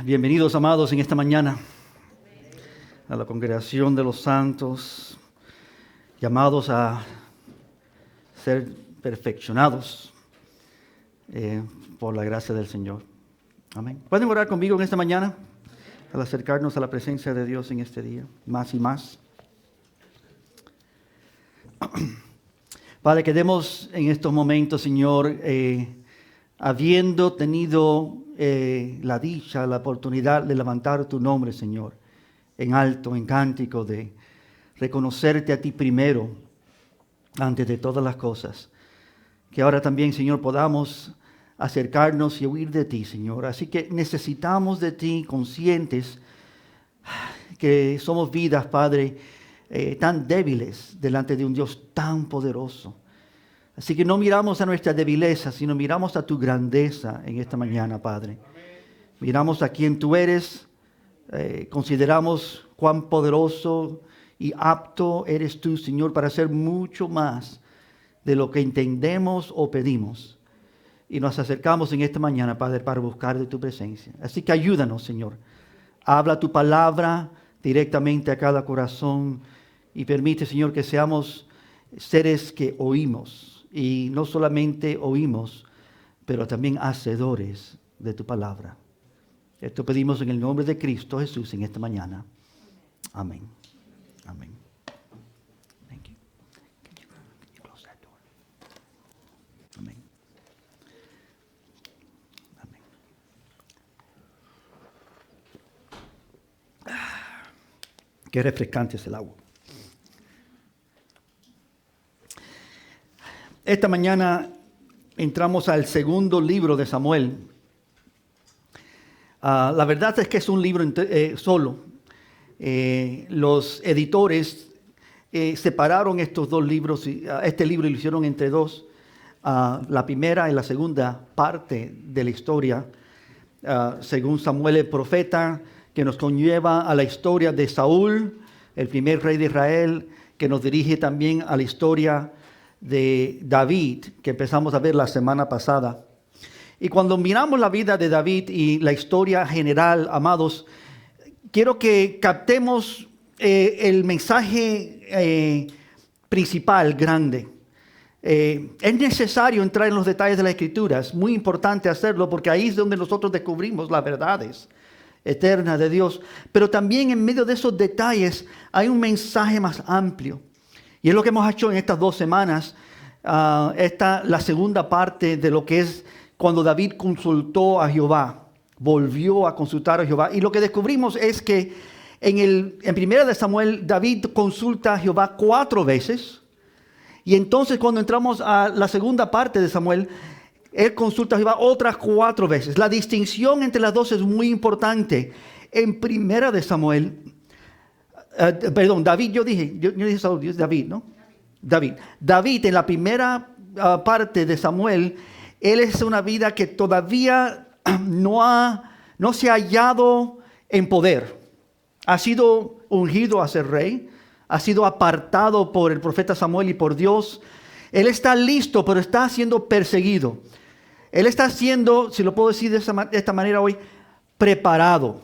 Bienvenidos, amados, en esta mañana a la congregación de los santos, llamados a ser perfeccionados por la gracia del Señor. Amén. ¿Pueden orar conmigo en esta mañana al acercarnos a la presencia de Dios en este día, más y más? Padre, que demos en estos momentos, Señor, habiendo tenido la dicha, la oportunidad de levantar tu nombre, Señor, en alto, en cántico, de reconocerte a ti primero, antes de todas las cosas. Que ahora también, Señor, podamos acercarnos y huir de ti, Señor. Así que necesitamos de ti, conscientes que somos vidas, Padre, tan débiles delante de un Dios tan poderoso. Así que no miramos a nuestra debileza, sino miramos a tu grandeza en esta mañana, Padre. Miramos a quién tú eres, consideramos cuán poderoso y apto eres tú, Señor, para hacer mucho más de lo que entendemos o pedimos. Y nos acercamos en esta mañana, Padre, para buscar de tu presencia. Así que ayúdanos, Señor. Habla tu palabra directamente a cada corazón y permite, Señor, que seamos seres que oímos. Y no solamente oímos, pero también hacedores de tu palabra. Esto pedimos en el nombre de Cristo Jesús en esta mañana. Amén. Amén. Thank you. Can you close that door? Amén. Amén. Qué refrescante es el agua. Esta mañana entramos al segundo libro de Samuel. La verdad es que es un libro solo. Los editores separaron estos dos libros, este libro lo hicieron entre dos. La primera y la segunda parte de la historia, según Samuel el profeta, que nos conlleva a la historia de Saúl, el primer rey de Israel, que nos dirige también a la historia de David, que empezamos a ver la semana pasada. Y cuando miramos la vida de David y la historia general, amados, quiero que captemos el mensaje principal, grande. Es necesario entrar en los detalles de la Escritura, es muy importante hacerlo porque ahí es donde nosotros descubrimos las verdades eternas de Dios. Pero también en medio de esos detalles hay un mensaje más amplio. Y es lo que hemos hecho en estas 2 semanas, la segunda parte de lo que es cuando David consultó a Jehová, volvió a consultar a Jehová. Y lo que descubrimos es que en primera de Samuel, David consulta a Jehová 4 veces. Y entonces cuando entramos a la segunda parte de Samuel, él consulta a Jehová otras 4 veces. La distinción entre las dos es muy importante. En primera de Samuel, David, yo dije Saúl, es David, ¿no? David en la primera parte de Samuel, él es una vida que todavía no se ha hallado en poder. Ha sido ungido a ser rey, ha sido apartado por el profeta Samuel y por Dios. Él está listo, pero está siendo perseguido. Él está siendo, si lo puedo decir de esta manera hoy, preparado,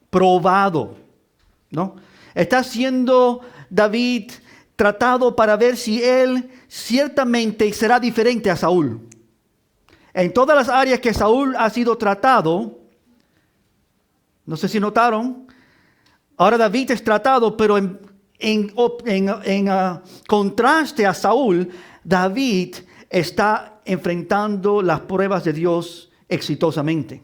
probado, ¿no? Está siendo David tratado para ver si él ciertamente será diferente a Saúl. En todas las áreas que Saúl ha sido tratado, no sé si notaron, ahora David es tratado, pero en contraste a Saúl, David está enfrentando las pruebas de Dios exitosamente.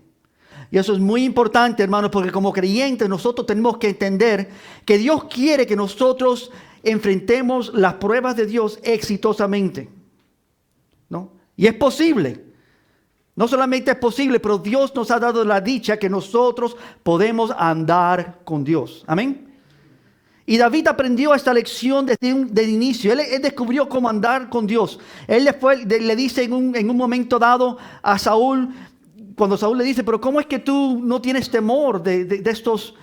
Y eso es muy importante, hermanos, porque como creyentes nosotros tenemos que entender que Dios quiere que nosotros enfrentemos las pruebas de Dios exitosamente, ¿no? Y es posible. No solamente es posible, pero Dios nos ha dado la dicha que nosotros podemos andar con Dios. Amén. Y David aprendió esta lección desde el inicio. Él descubrió cómo andar con Dios. Él le dice en un momento dado a Saúl, cuando Saúl le dice, pero ¿cómo es que tú no tienes temor de estos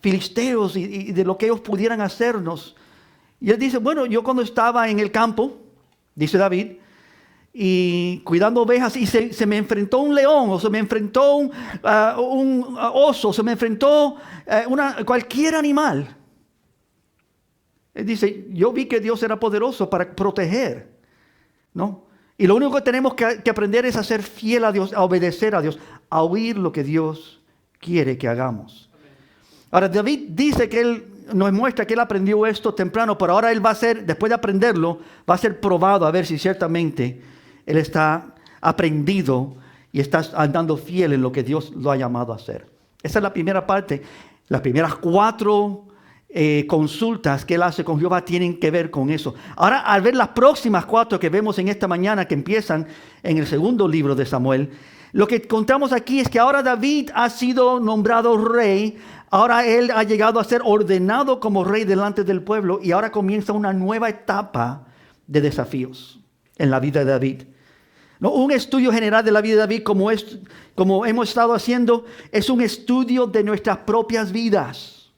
filisteos y de lo que ellos pudieran hacernos? Y él dice, bueno, yo cuando estaba en el campo, dice David, y cuidando ovejas y se me enfrentó un león o se me enfrentó un oso, se me enfrentó cualquier animal. Él dice, yo vi que Dios era poderoso para proteger, ¿no? Y lo único que tenemos que aprender es a ser fiel a Dios, a obedecer a Dios, a oír lo que Dios quiere que hagamos. Ahora, David dice que él nos muestra que él aprendió esto temprano, pero ahora él va a ser, después de aprenderlo, va a ser probado a ver si ciertamente él está aprendido y está andando fiel en lo que Dios lo ha llamado a hacer. Esa es la primera parte. Las primeras 4 consultas que él hace con Jehová tienen que ver con eso. Ahora, al ver las próximas 4 que vemos en esta mañana, que empiezan en el segundo libro de Samuel, lo que contamos aquí es que ahora David ha sido nombrado rey. Ahora él ha llegado a ser ordenado como rey delante del pueblo y ahora comienza una nueva etapa de desafíos en la vida de David. No, un estudio general de la vida de David, como hemos estado haciendo, es un estudio de nuestras propias vidas.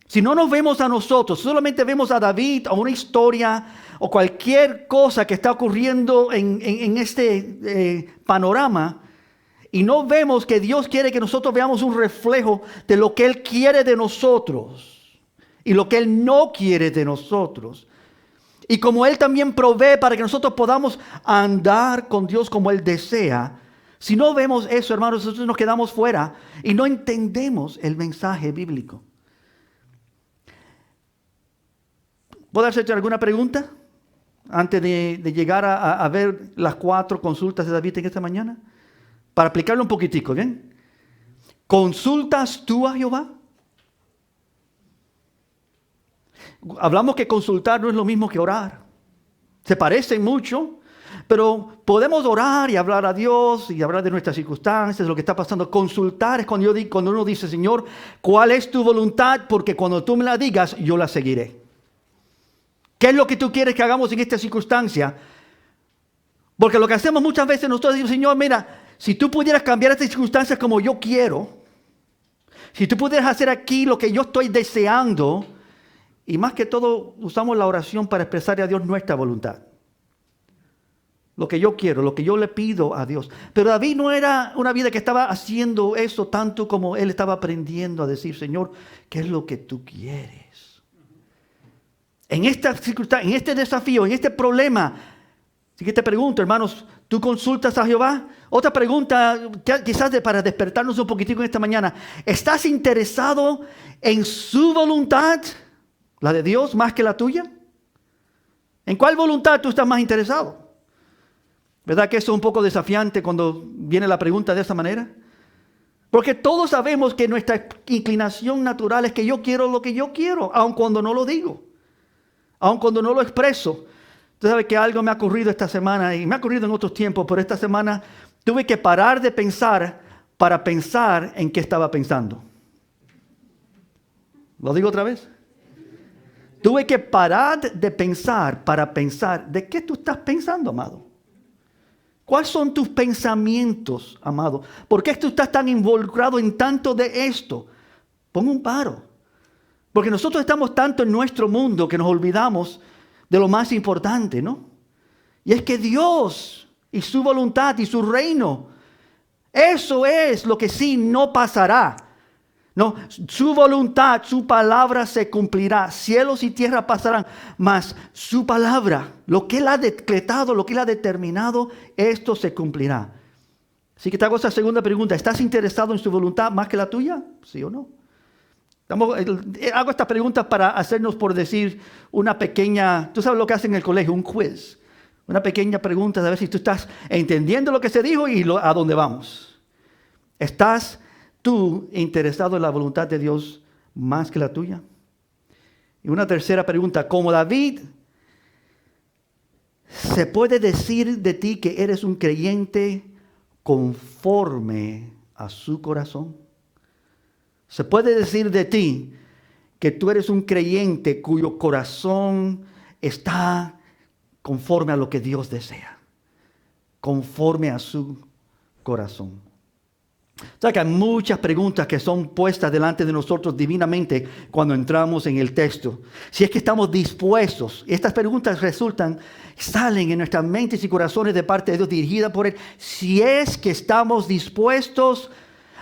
Si no nos vemos a nosotros, solamente vemos a David o una historia o cualquier cosa que está ocurriendo en este panorama, y no vemos que Dios quiere que nosotros veamos un reflejo de lo que Él quiere de nosotros y lo que Él no quiere de nosotros. Y como Él también provee para que nosotros podamos andar con Dios como Él desea. Si no vemos eso, hermanos, nosotros nos quedamos fuera y no entendemos el mensaje bíblico. ¿Puedo hacerte alguna pregunta antes de llegar a ver las 4 consultas de David en esta mañana? Para aplicarlo un poquitico, ¿bien? ¿Consultas tú a Jehová? Hablamos que consultar no es lo mismo que orar. Se parecen mucho, pero podemos orar y hablar a Dios y hablar de nuestras circunstancias, de lo que está pasando. Consultar es cuando uno dice, Señor, ¿cuál es tu voluntad? Porque cuando tú me la digas, yo la seguiré. ¿Qué es lo que tú quieres que hagamos en esta circunstancia? Porque lo que hacemos muchas veces nosotros decimos, Señor, mira, si tú pudieras cambiar estas circunstancias como yo quiero, si tú pudieras hacer aquí lo que yo estoy deseando, y más que todo usamos la oración para expresar a Dios nuestra voluntad. Lo que yo quiero, lo que yo le pido a Dios. Pero David no era una vida que estaba haciendo eso tanto como él estaba aprendiendo a decir, Señor, ¿qué es lo que tú quieres? En esta circunstancia, en este desafío, en este problema. Así que te pregunto, hermanos, ¿tú consultas a Jehová? Otra pregunta, quizás para despertarnos un poquitico en esta mañana. ¿Estás interesado en su voluntad, la de Dios, más que la tuya? ¿En cuál voluntad tú estás más interesado? ¿Verdad que eso es un poco desafiante cuando viene la pregunta de esa manera? Porque todos sabemos que nuestra inclinación natural es que yo quiero lo que yo quiero, aun cuando no lo digo, aun cuando no lo expreso. Usted sabe que algo me ha ocurrido esta semana y me ha ocurrido en otros tiempos, pero esta semana tuve que parar de pensar para pensar en qué estaba pensando. ¿Lo digo otra vez? Tuve que parar de pensar para pensar de qué tú estás pensando, amado. ¿Cuáles son tus pensamientos, amado? ¿Por qué tú estás tan involucrado en tanto de esto? Pon un paro. Porque nosotros estamos tanto en nuestro mundo que nos olvidamos de lo más importante, ¿no? Y es que Dios y su voluntad y su reino, eso es lo que sí no pasará. No, su voluntad, su palabra se cumplirá. Cielos y tierra pasarán, mas su palabra, lo que Él ha decretado, lo que Él ha determinado, esto se cumplirá. Así que te hago esa segunda pregunta. ¿Estás interesado en su voluntad más que la tuya? ¿Sí o no? Hago esta pregunta para hacernos, por decir, una pequeña, tú sabes lo que hacen en el colegio, un quiz. Una pequeña pregunta de ver si tú estás entendiendo lo que se dijo y a dónde vamos. ¿Estás tú interesado en la voluntad de Dios más que la tuya? Y una tercera pregunta, como David, ¿se puede decir de ti que eres un creyente conforme a su corazón? ¿Se puede decir de ti que tú eres un creyente cuyo corazón está conforme a lo que Dios desea? Conforme a su corazón. O sea que hay muchas preguntas que son puestas delante de nosotros divinamente cuando entramos en el texto. Si es que estamos dispuestos, estas preguntas salen en nuestras mentes y corazones de parte de Dios, dirigidas por Él. Si es que estamos dispuestos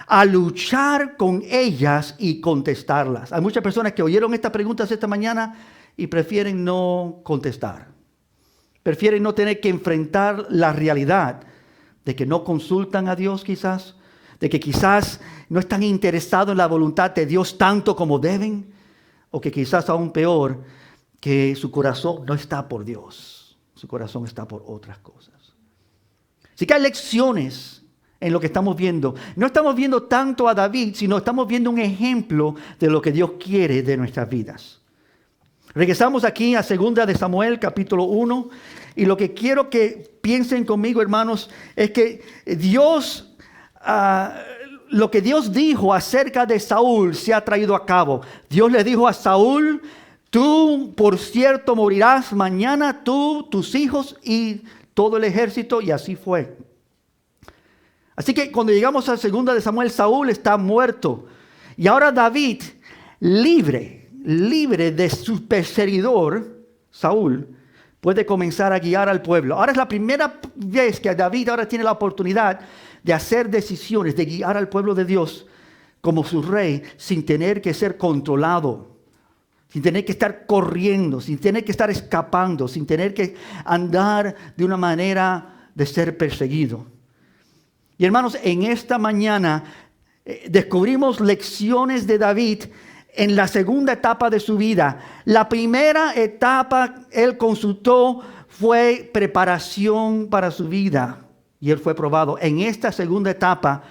a luchar con ellas y contestarlas. Hay muchas personas que oyeron estas preguntas esta mañana y prefieren no contestar. Prefieren no tener que enfrentar la realidad de que no consultan a Dios quizás, de que quizás no están interesados en la voluntad de Dios tanto como deben, o que quizás aún peor, que su corazón no está por Dios, su corazón está por otras cosas. Así que hay lecciones en lo que estamos viendo. No estamos viendo tanto a David, sino estamos viendo un ejemplo de lo que Dios quiere de nuestras vidas. Regresamos aquí a 2 de Samuel, capítulo 1, y lo que quiero que piensen conmigo, hermanos, es que lo que Dios dijo acerca de Saúl se ha traído a cabo. Dios le dijo a Saúl: tú, por cierto, morirás mañana, tú, tus hijos y todo el ejército, y así fue. Así que cuando llegamos a 2 de Samuel, Saúl está muerto. Y ahora David, libre de su perseguidor, Saúl, puede comenzar a guiar al pueblo. Ahora es la primera vez que David ahora tiene la oportunidad de hacer decisiones, de guiar al pueblo de Dios como su rey, sin tener que ser controlado, sin tener que estar corriendo, sin tener que estar escapando, sin tener que andar de una manera de ser perseguido. Y hermanos, en esta mañana descubrimos lecciones de David en la segunda etapa de su vida. La primera etapa él consultó fue preparación para su vida y él fue probado. En esta segunda etapa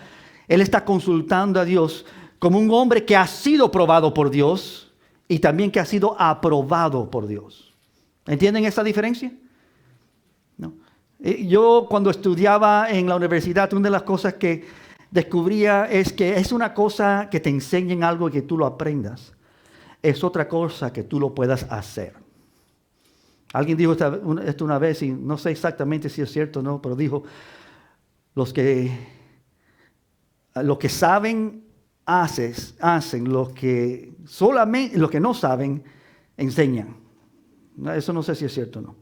él está consultando a Dios como un hombre que ha sido probado por Dios y también que ha sido aprobado por Dios. ¿Entienden esa diferencia? ¿No? Yo cuando estudiaba en la universidad, una de las cosas que descubría es que es una cosa que te enseñen algo y que tú lo aprendas. Es otra cosa que tú lo puedas hacer. Alguien dijo esto una vez y no sé exactamente si es cierto o no, pero dijo: los que saben hacen, los que no saben enseñan. Eso no sé si es cierto o no.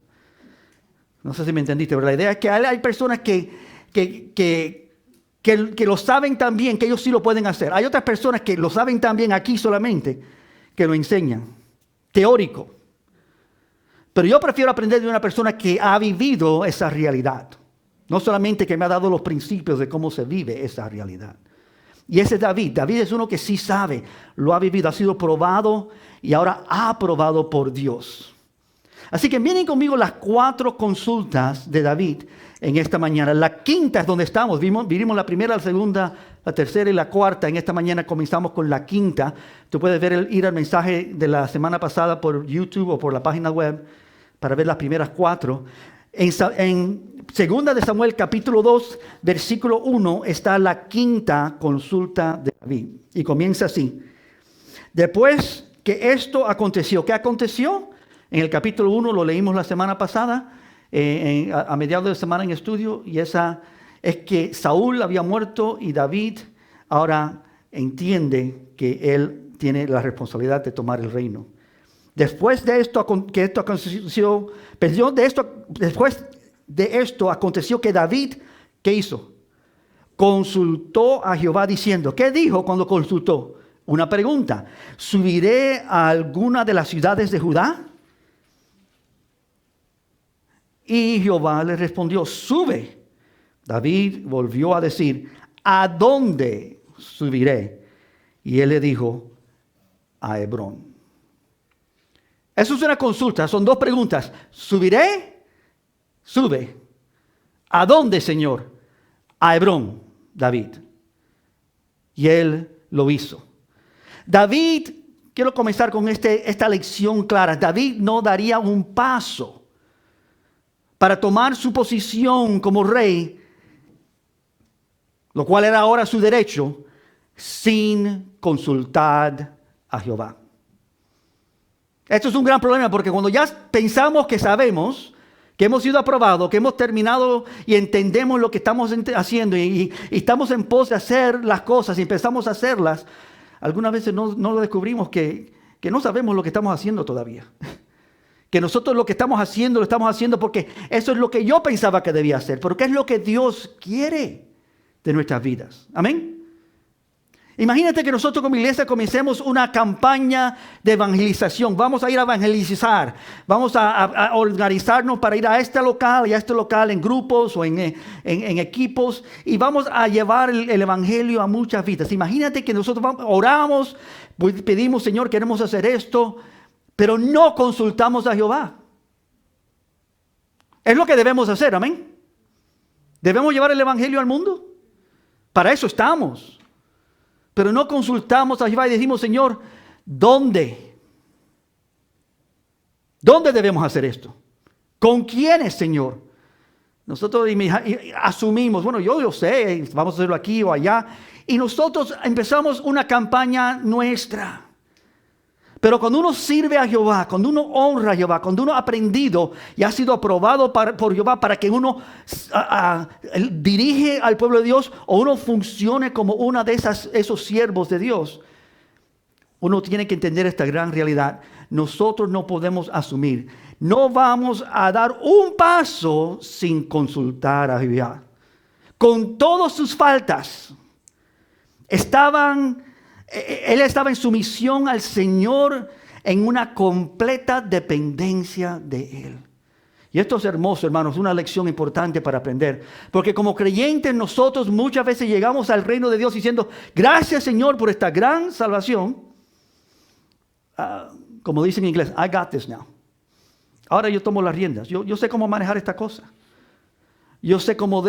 No sé si me entendiste, pero la idea es que hay personas que lo saben tan bien que ellos sí lo pueden hacer. Hay otras personas que lo saben tan bien aquí solamente que lo enseñan, teórico. Pero yo prefiero aprender de una persona que ha vivido esa realidad. No solamente que me ha dado los principios de cómo se vive esa realidad. Y ese es David. David es uno que sí sabe, lo ha vivido, ha sido probado y ahora aprobado por Dios. Así que miren conmigo las 4 consultas de David en esta mañana. La quinta es donde estamos. Vimos la primera, la segunda, la tercera y la cuarta. En esta mañana comenzamos con la quinta. Tú puedes ir al mensaje de la semana pasada por YouTube o por la página web para ver las primeras 4. En 2 de Samuel capítulo 2, versículo 1 está la quinta consulta de David. Y comienza así: después que esto aconteció. ¿Qué aconteció? En el capítulo 1 lo leímos la semana pasada, a mediados de semana en estudio, y esa es que Saúl había muerto y David ahora entiende que él tiene la responsabilidad de tomar el reino. Después de esto aconteció que David, ¿qué hizo? Consultó a Jehová diciendo. ¿Qué dijo cuando consultó? Una pregunta: ¿subiré a alguna de las ciudades de Judá? Y Jehová le respondió: sube. David volvió a decir: ¿a dónde subiré? Y él le dijo: a Hebrón. Eso es una consulta, son 2 preguntas. ¿Subiré? Sube. ¿A dónde, Señor? A Hebrón, David. Y él lo hizo. David, quiero comenzar con esta lección clara. David no daría un paso para tomar su posición como rey, lo cual era ahora su derecho, sin consultar a Jehová. Esto es un gran problema porque cuando ya pensamos que sabemos, que hemos sido aprobados, que hemos terminado y entendemos lo que estamos haciendo y estamos en pos de hacer las cosas y empezamos a hacerlas, algunas veces no lo descubrimos que no sabemos lo que estamos haciendo todavía. Que nosotros lo que estamos haciendo porque eso es lo que yo pensaba que debía hacer, porque es lo que Dios quiere de nuestras vidas. Amén. Imagínate que nosotros como iglesia comencemos una campaña de evangelización. Vamos a ir a evangelizar. Vamos a organizarnos para ir a este local y a este local en grupos o en equipos. Y vamos a llevar el evangelio a muchas vidas. Imagínate que nosotros oramos, pedimos, Señor, queremos hacer esto, pero no consultamos a Jehová. Es lo que debemos hacer, amén. Debemos llevar el evangelio al mundo. Para eso estamos. Pero no consultamos a Jehová y decimos, Señor, ¿dónde? ¿Dónde debemos hacer esto? ¿Con quiénes, Señor? Nosotros asumimos, bueno, yo sé, vamos a hacerlo aquí o allá. Y nosotros empezamos una campaña nuestra. Pero cuando uno sirve a Jehová, cuando uno honra a Jehová, cuando uno ha aprendido y ha sido aprobado por Jehová para que uno dirige al pueblo de Dios o uno funcione como uno de esos siervos de Dios, uno tiene que entender esta gran realidad. Nosotros no podemos asumir, no vamos a dar un paso sin consultar a Jehová. Con todas sus faltas, él estaba en sumisión al Señor en una completa dependencia de Él. Y esto es hermoso, hermanos, una lección importante para aprender. Porque como creyentes nosotros muchas veces llegamos al reino de Dios diciendo, gracias Señor por esta gran salvación. Como dicen en inglés, I got this now. Ahora yo tomo las riendas. Yo sé cómo manejar esta cosa. Yo sé cómo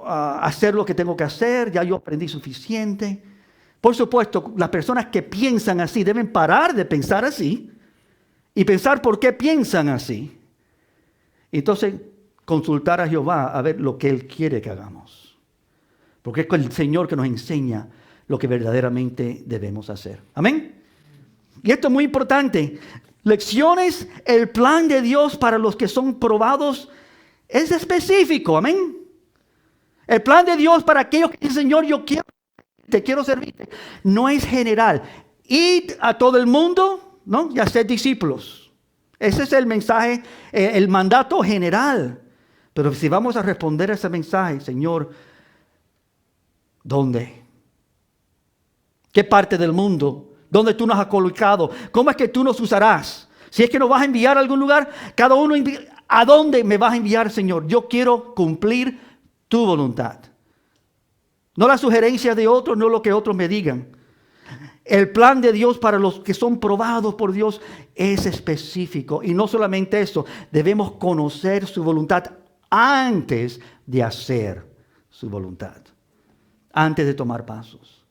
hacer lo que tengo que hacer. Ya yo aprendí suficiente. Por supuesto, las personas que piensan así deben parar de pensar así y pensar por qué piensan así. Entonces, consultar a Jehová a ver lo que Él quiere que hagamos. Porque es el Señor que nos enseña lo que verdaderamente debemos hacer. Amén. Y esto es muy importante. Lecciones, el plan de Dios para los que son probados es específico. Amén. El plan de Dios para aquellos que dicen, Señor, te quiero servirte. No es general. Id a todo el mundo, ¿no? Y hacer discípulos. Ese es el mensaje, el mandato general. Pero si vamos a responder a ese mensaje, Señor, ¿dónde? ¿Qué parte del mundo? ¿Dónde tú nos has colocado? ¿Cómo es que tú nos usarás? Si es que nos vas a enviar a algún lugar, cada uno, ¿a dónde me vas a enviar, Señor? Yo quiero cumplir tu voluntad. No las sugerencias de otros, no lo que otros me digan. El plan de Dios para los que son probados por Dios es específico. Y no solamente eso, debemos conocer su voluntad antes de hacer su voluntad. Antes de tomar pasos.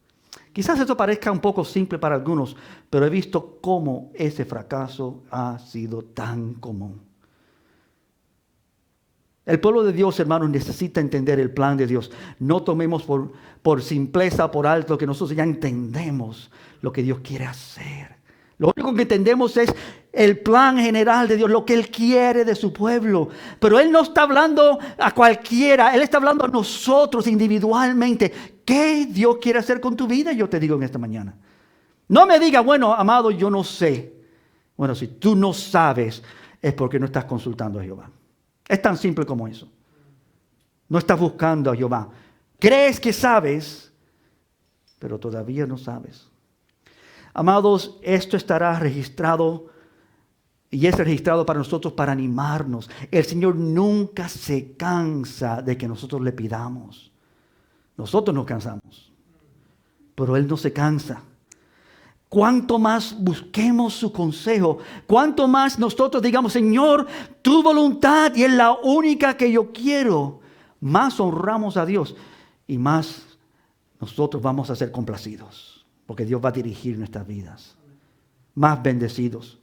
Quizás esto parezca un poco simple para algunos, pero he visto cómo ese fracaso ha sido tan común. El pueblo de Dios, hermanos, necesita entender el plan de Dios. No tomemos por simpleza, por alto, que nosotros ya entendemos lo que Dios quiere hacer. Lo único que entendemos es el plan general de Dios, lo que Él quiere de su pueblo. Pero Él no está hablando a cualquiera, Él está hablando a nosotros individualmente. ¿Qué Dios quiere hacer con tu vida? Yo te digo en esta mañana. No me diga, bueno, amado, yo no sé. Bueno, si tú no sabes, es porque no estás consultando a Jehová. Es tan simple como eso. No estás buscando a Jehová. Crees que sabes, pero todavía no sabes. Amados, esto estará registrado y es registrado para nosotros para animarnos. El Señor nunca se cansa de que nosotros le pidamos. Nosotros nos cansamos, pero Él no se cansa. Cuanto más busquemos su consejo, cuanto más nosotros digamos, Señor, tu voluntad y es la única que yo quiero, más honramos a Dios y más nosotros vamos a ser complacidos, porque Dios va a dirigir nuestras vidas, más bendecidos.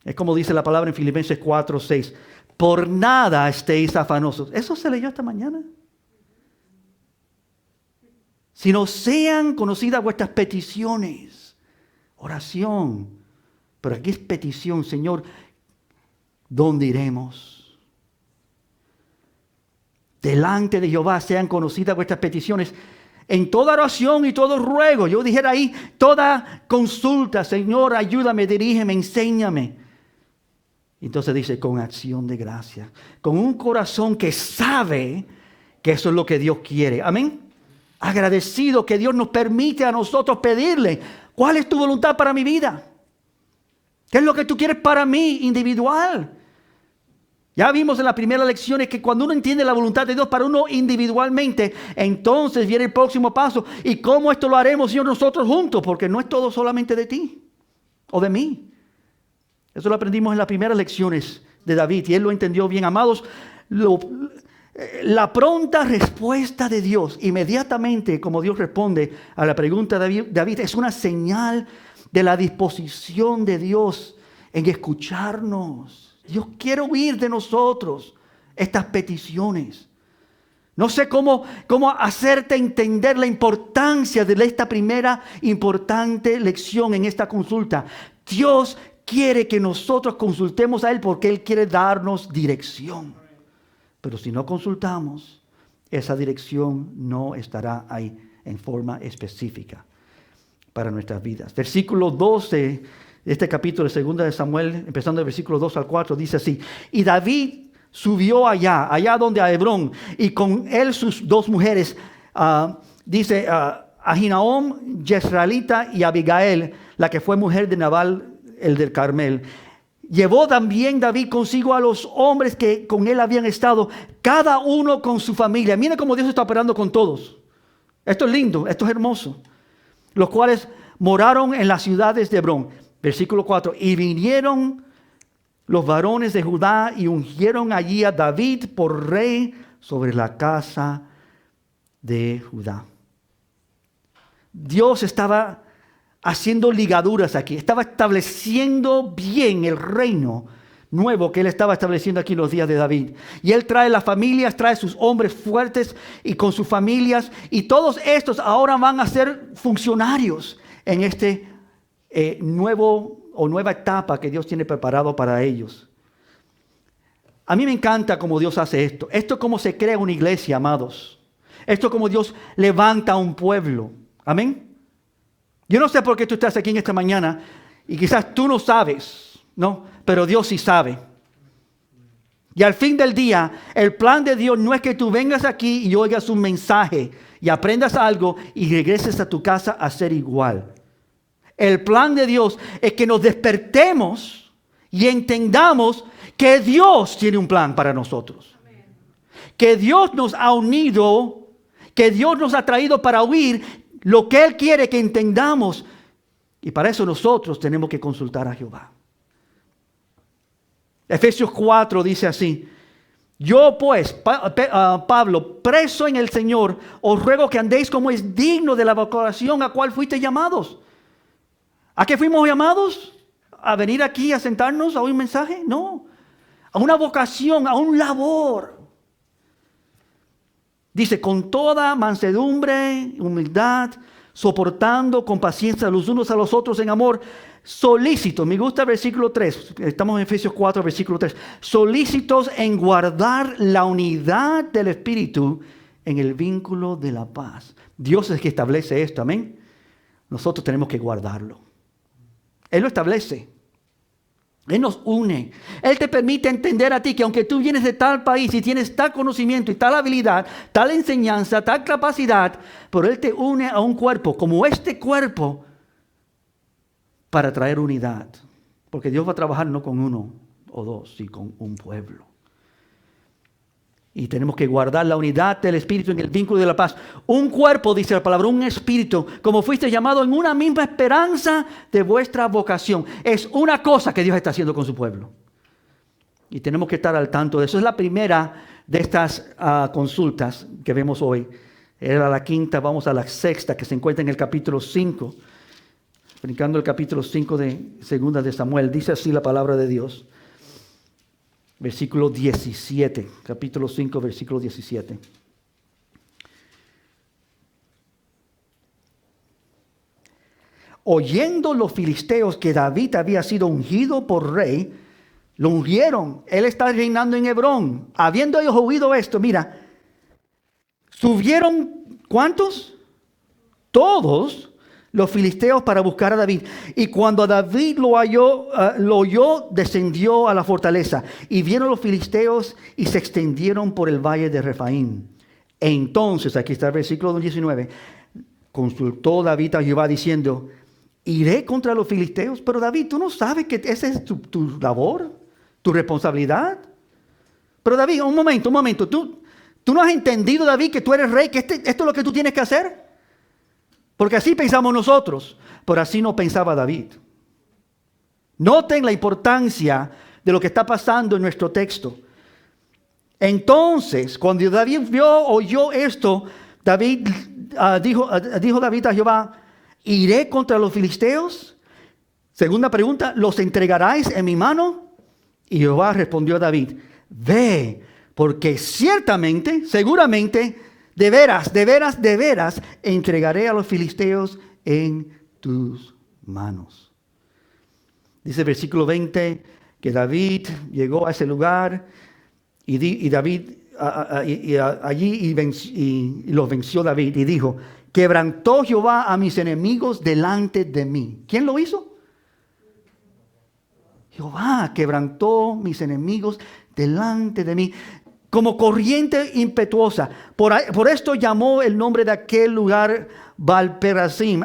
Es como dice la palabra en Filipenses 4:6, por nada estéis afanosos. ¿Eso se leyó esta mañana? Sino sean conocidas vuestras peticiones. Oración. Pero aquí es petición, Señor. ¿dónde iremos? Delante de Jehová sean conocidas vuestras peticiones en toda oración y todo ruego. Yo dijera ahí, toda consulta, Señor, ayúdame, dirígeme, enséñame. Entonces dice, con acción de gracia, con un corazón que sabe que eso es lo que Dios quiere. Amén. Agradecido que Dios nos permite a nosotros pedirle, ¿cuál es tu voluntad para mi vida? ¿Qué es lo que tú quieres para mí individual? Ya vimos en las primeras lecciones que cuando uno entiende la voluntad de Dios para uno individualmente, entonces viene el próximo paso. ¿Y cómo esto lo haremos, Señor, nosotros juntos? Porque no es todo solamente de ti o de mí. Eso lo aprendimos en las primeras lecciones de David y él lo entendió bien. Amados, la pronta respuesta de Dios, inmediatamente como Dios responde a la pregunta de David, es una señal de la disposición de Dios en escucharnos. Dios quiere oír de nosotros estas peticiones. No sé cómo hacerte entender la importancia de esta primera importante lección en esta consulta. Dios quiere que nosotros consultemos a Él porque Él quiere darnos dirección. Pero si no consultamos, esa dirección no estará ahí en forma específica para nuestras vidas. Versículo 12 de este capítulo de 2 de Samuel, empezando del versículo 2 al 4, dice así: y David subió allá donde a Hebrón, y con él sus dos mujeres, dice Ahinoam, Jezreelita, y Abigail, la que fue mujer de Nabal, el del Carmel. Llevó también David consigo a los hombres que con él habían estado, cada uno con su familia. Mira cómo Dios está operando con todos. Esto es lindo, esto es hermoso. Los cuales moraron en las ciudades de Hebrón. Versículo 4. Y vinieron los varones de Judá y ungieron allí a David por rey sobre la casa de Judá. Dios estaba haciendo ligaduras aquí. Estaba estableciendo bien el reino nuevo que Él estaba estableciendo aquí en los días de David. Y Él trae las familias, trae sus hombres fuertes y con sus familias. Y todos estos ahora van a ser funcionarios en este nueva etapa que Dios tiene preparado para ellos. A mí me encanta cómo Dios hace esto. Esto es como se crea una iglesia, amados. Esto es como Dios levanta un pueblo. Amén. Yo no sé por qué tú estás aquí en esta mañana y quizás tú no sabes, ¿no? Pero Dios sí sabe. Y al fin del día, el plan de Dios no es que tú vengas aquí y oigas un mensaje y aprendas algo y regreses a tu casa a ser igual. El plan de Dios es que nos despertemos y entendamos que Dios tiene un plan para nosotros. Que Dios nos ha unido, que Dios nos ha traído para oír lo que Él quiere que entendamos. Y para eso nosotros tenemos que consultar a Jehová. Efesios 4 dice así: yo pues, Pablo, preso en el Señor, os ruego que andéis como es digno de la vocación a cual fuiste llamados. ¿A qué fuimos llamados? ¿A venir aquí a sentarnos a oír un mensaje? No. A una vocación, a un labor. Dice, con toda mansedumbre, humildad, soportando con paciencia los unos a los otros en amor, solícitos. Me gusta el versículo 3. Estamos en Efesios 4, versículo 3. Solícitos en guardar la unidad del Espíritu en el vínculo de la paz. Dios es el que establece esto, amén. Nosotros tenemos que guardarlo. Él lo establece. Él nos une. Él te permite entender a ti que aunque tú vienes de tal país y tienes tal conocimiento y tal habilidad, tal enseñanza, tal capacidad, pero Él te une a un cuerpo como este cuerpo para traer unidad. Porque Dios va a trabajar no con uno o dos, sino con un pueblo. Y tenemos que guardar la unidad del Espíritu en el vínculo de la paz. Un cuerpo, dice la palabra, un espíritu, como fuiste llamado en una misma esperanza de vuestra vocación. Es una cosa que Dios está haciendo con su pueblo. Y tenemos que estar al tanto de eso. Es la primera de estas consultas que vemos hoy. Era la quinta, vamos a la sexta, que se encuentra en el capítulo 5. Brincando el capítulo 5 de 2 de Samuel. Dice así la palabra de Dios. Versículo 17, capítulo 5, versículo 17. Oyendo los filisteos que David había sido ungido por rey, lo ungieron. Él está reinando en Hebrón. Habiendo ellos oído esto, mira, subieron, ¿cuántos? Todos los filisteos para buscar a David. Y cuando David lo oyó, descendió a la fortaleza. Y vieron los filisteos y se extendieron por el valle de Refaim. Entonces, aquí está el versículo 19, consultó David a Jehová diciendo, ¿iré contra los filisteos? Pero David, ¿tú no sabes que esa es tu labor, tu responsabilidad? Pero David, un momento, ¿tú no has entendido, David, que tú eres rey, que esto es lo que tú tienes que hacer? Porque así pensamos nosotros, pero así no pensaba David. Noten la importancia de lo que está pasando en nuestro texto. Entonces, cuando David oyó esto, dijo David a Jehová, ¿iré contra los filisteos? Segunda pregunta, ¿los entregaráis en mi mano? Y Jehová respondió a David, ve, porque ciertamente, seguramente, de veras, entregaré a los filisteos en tus manos. Dice el versículo 20 que David llegó a ese lugar y David allí los venció David y dijo, quebrantó Jehová a mis enemigos delante de mí. ¿Quién lo hizo? Jehová quebrantó mis enemigos delante de mí. Como corriente impetuosa. Por esto llamó el nombre de aquel lugar Baal-Perazim.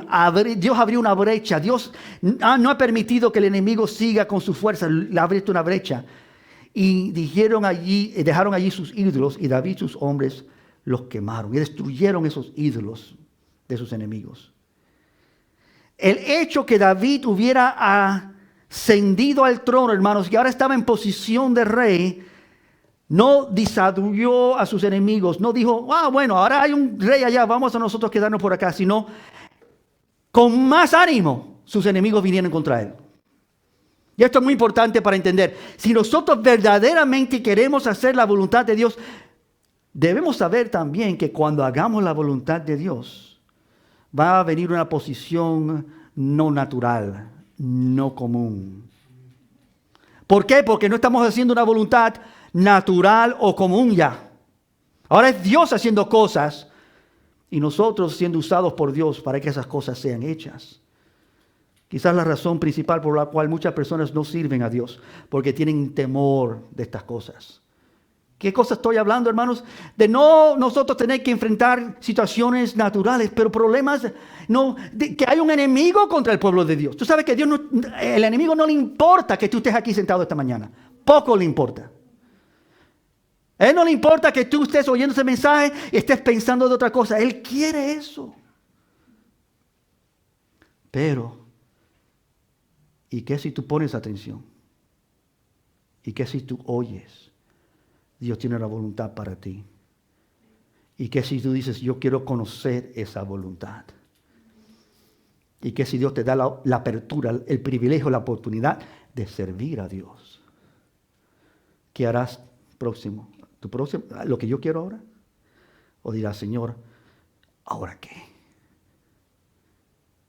Dios abrió una brecha. Dios no ha permitido que el enemigo siga con su fuerza. Le ha abierto una brecha. Y dejaron allí sus ídolos. Y David y sus hombres los quemaron. Y destruyeron esos ídolos de sus enemigos. El hecho que David hubiera ascendido al trono, hermanos, y ahora estaba en posición de rey, no disolvió a sus enemigos, no dijo, bueno, ahora hay un rey allá, vamos a nosotros quedarnos por acá, sino con más ánimo sus enemigos vinieron contra él. Y esto es muy importante para entender. Si nosotros verdaderamente queremos hacer la voluntad de Dios, debemos saber también que cuando hagamos la voluntad de Dios, va a venir una posición no natural, no común. ¿Por qué? Porque no estamos haciendo una voluntad natural o común ya. Ahora es Dios haciendo cosas y nosotros siendo usados por Dios para que esas cosas sean hechas. Quizás la razón principal por la cual muchas personas no sirven a Dios, porque tienen temor de estas cosas. ¿Qué cosas estoy hablando, hermanos? De no nosotros tener que enfrentar situaciones naturales, pero problemas, que hay un enemigo contra el pueblo de Dios. Tú sabes que el enemigo no le importa que tú estés aquí sentado esta mañana. Poco le importa. A él no le importa que tú estés oyendo ese mensaje y estés pensando de otra cosa. Él quiere eso. Pero, ¿y qué si tú pones atención? ¿Y qué si tú oyes? Dios tiene una voluntad para ti. ¿Y qué si tú dices, yo quiero conocer esa voluntad? ¿Y qué si Dios te da la apertura, el privilegio, la oportunidad de servir a Dios? ¿Qué harás próximo? ¿Lo que yo quiero ahora? ¿O dirás, Señor, ¿ahora qué?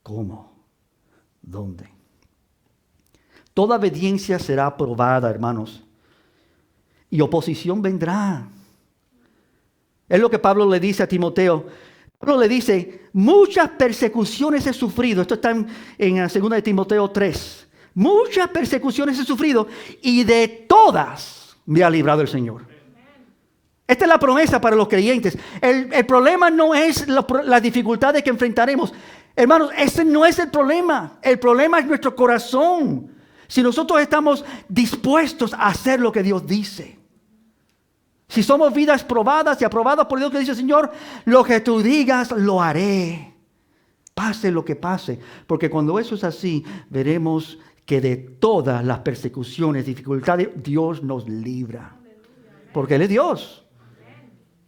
¿Cómo? ¿Dónde? Toda obediencia será aprobada, hermanos. Y oposición vendrá. Es lo que Pablo le dice a Timoteo. Pablo le dice, muchas persecuciones he sufrido. Esto está en 2 de Timoteo 3. Muchas persecuciones he sufrido y de todas me ha librado el Señor. Esta es la promesa para los creyentes. El problema no es las dificultades que enfrentaremos. Hermanos, ese no es el problema. El problema es nuestro corazón. Si nosotros estamos dispuestos a hacer lo que Dios dice. Si somos vidas probadas y aprobadas por Dios, que dice, Señor, lo que tú digas, lo haré. Pase lo que pase. Porque cuando eso es así, veremos que de todas las persecuciones, dificultades, Dios nos libra. Porque Él es Dios.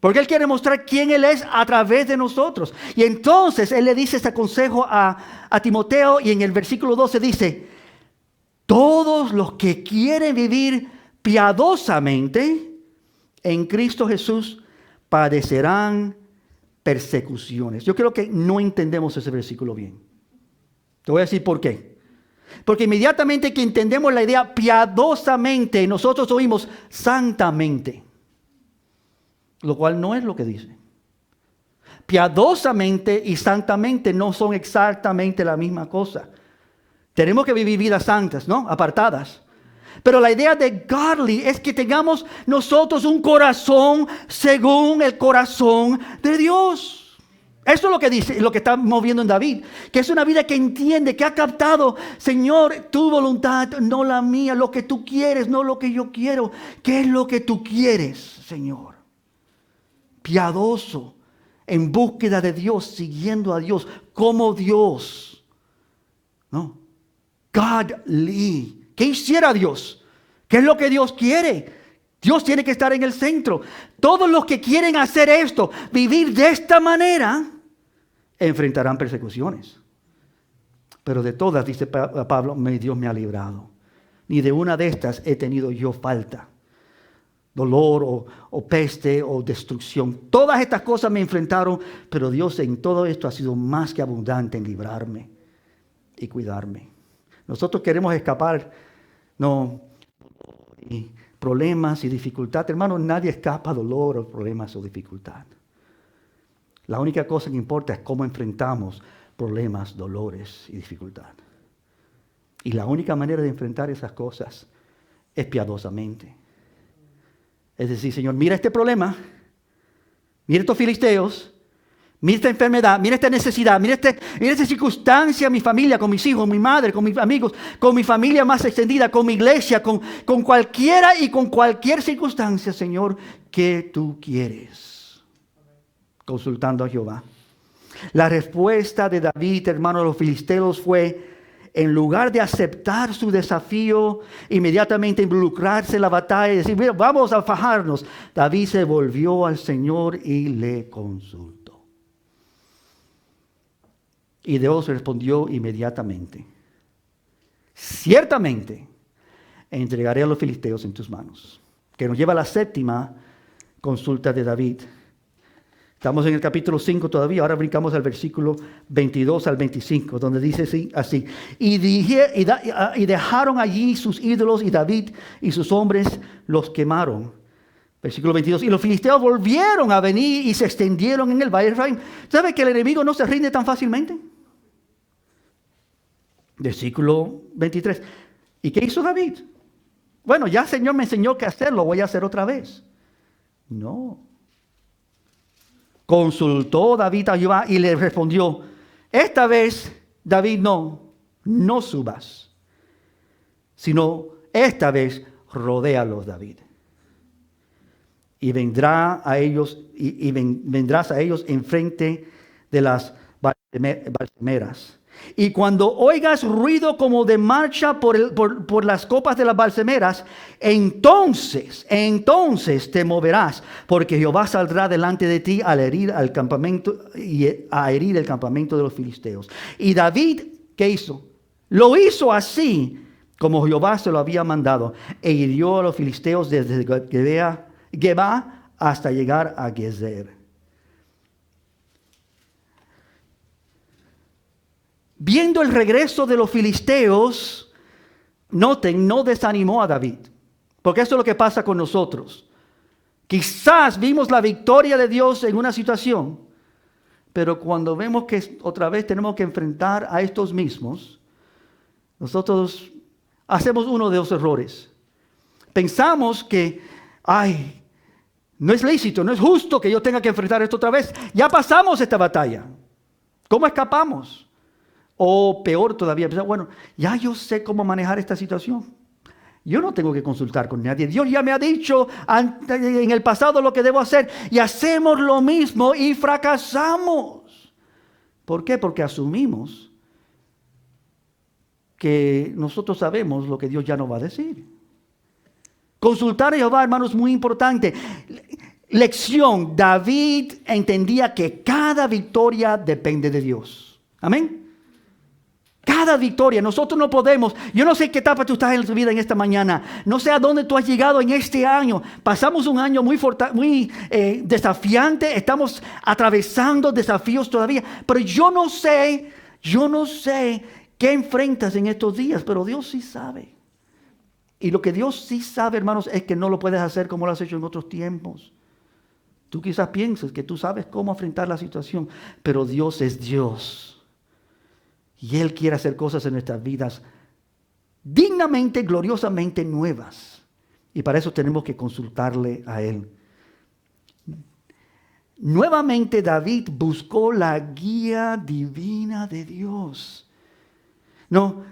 Porque Él quiere mostrar quién Él es a través de nosotros. Y entonces Él le dice este consejo a Timoteo y en el versículo 12 dice, todos los que quieren vivir piadosamente en Cristo Jesús padecerán persecuciones. Yo creo que no entendemos ese versículo bien. Te voy a decir por qué. Porque inmediatamente que entendemos la idea piadosamente, nosotros oímos santamente. Lo cual no es lo que dice. Piadosamente y santamente no son exactamente la misma cosa. Tenemos que vivir vidas santas, ¿no? Apartadas. Pero la idea de godly es que tengamos nosotros un corazón según el corazón de Dios. Eso es lo que dice, lo que estamos viendo en David. Que es una vida que entiende, que ha captado, Señor, tu voluntad, no la mía, lo que tú quieres, no lo que yo quiero. ¿Qué es lo que tú quieres, Señor? Piadoso, en búsqueda de Dios, siguiendo a Dios como Dios. ¿No? Godly. ¿Qué hiciera Dios? ¿Qué es lo que Dios quiere? Dios tiene que estar en el centro. Todos los que quieren hacer esto, vivir de esta manera, enfrentarán persecuciones. Pero de todas, dice Pablo, Dios me ha librado. Ni de una de estas he tenido yo falta. Dolor o peste o destrucción. Todas estas cosas me enfrentaron, pero Dios en todo esto ha sido más que abundante en librarme y cuidarme. Nosotros queremos escapar, no, y problemas y dificultad. Hermanos, nadie escapa dolor o problemas o dificultad. La única cosa que importa es cómo enfrentamos problemas, dolores y dificultad. Y la única manera de enfrentar esas cosas es piadosamente. Es decir, Señor, mira este problema, mira estos filisteos, mira esta enfermedad, mira esta necesidad, mira esta circunstancia, mi familia, con mis hijos, mi madre, con mis amigos, con mi familia más extendida, con mi iglesia, con cualquiera y con cualquier circunstancia, Señor, que tú quieres. Consultando a Jehová. La respuesta de David, hermano, a los filisteos fue, en lugar de aceptar su desafío, inmediatamente involucrarse en la batalla y decir, mira, vamos a fajarnos, David se volvió al Señor y le consultó. Y Dios respondió inmediatamente, ciertamente entregaré a los filisteos en tus manos. Que nos lleva a la séptima consulta de David. Estamos en el capítulo 5 todavía, ahora brincamos al versículo 22 al 25, donde dice así. Y dejaron allí sus ídolos y David y sus hombres los quemaron. Versículo 22. Y los filisteos volvieron a venir y se extendieron en el valle de Efraín. ¿Sabe que el enemigo no se rinde tan fácilmente? Versículo 23. ¿Y qué hizo David? Bueno, ya el Señor me enseñó que hacerlo, voy a hacer otra vez. No. Consultó David a Jehová y le respondió, esta vez, David, no subas, sino esta vez rodéalos, David. Y vendrás a ellos enfrente de las balsemeras. Y cuando oigas ruido como de marcha por las copas de las balsemeras, entonces te moverás, porque Jehová saldrá delante de ti a herir el campamento de los filisteos. Y David, ¿qué hizo? Lo hizo así como Jehová se lo había mandado, e hirió a los filisteos desde Gebá hasta llegar a Gezer. Viendo el regreso de los filisteos, noten, no desanimó a David. Porque eso es lo que pasa con nosotros. Quizás vimos la victoria de Dios en una situación, pero cuando vemos que otra vez tenemos que enfrentar a estos mismos, nosotros hacemos uno de los errores. Pensamos que, no es lícito, no es justo que yo tenga que enfrentar esto otra vez. Ya pasamos esta batalla. ¿Cómo escapamos? O peor todavía, bueno, ya yo sé cómo manejar esta situación. Yo no tengo que consultar con nadie. Dios ya me ha dicho en el pasado lo que debo hacer. Y hacemos lo mismo y fracasamos. ¿Por qué? Porque asumimos que nosotros sabemos lo que Dios ya nos va a decir. Consultar a Jehová, hermano, es muy importante. Lección, David entendía que cada victoria depende de Dios. Amén. Cada victoria, nosotros no podemos. Yo no sé en qué etapa tú estás en tu vida en esta mañana. No sé a dónde tú has llegado en este año. Pasamos un año muy desafiante. Estamos atravesando desafíos todavía. Pero yo no sé qué enfrentas en estos días, pero Dios sí sabe. Y lo que Dios sí sabe, hermanos, es que no lo puedes hacer como lo has hecho en otros tiempos. Tú quizás pienses que tú sabes cómo enfrentar la situación, pero Dios es Dios. Y Él quiere hacer cosas en nuestras vidas dignamente, gloriosamente nuevas. Y para eso tenemos que consultarle a Él. Nuevamente David buscó la guía divina de Dios. No,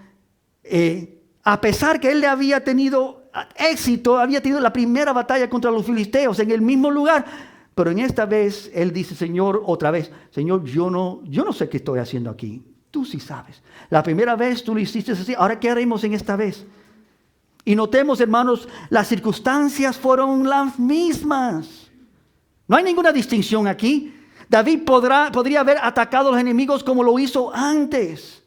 a pesar que él había tenido éxito, había tenido la primera batalla contra los filisteos en el mismo lugar, pero en esta vez él dice, Señor, otra vez, Señor, yo no sé qué estoy haciendo aquí. Tú sí sabes. La primera vez tú lo hiciste así, ahora ¿qué haremos en esta vez? Y notemos, hermanos, las circunstancias fueron las mismas. No hay ninguna distinción aquí. David podría haber atacado a los enemigos como lo hizo antes.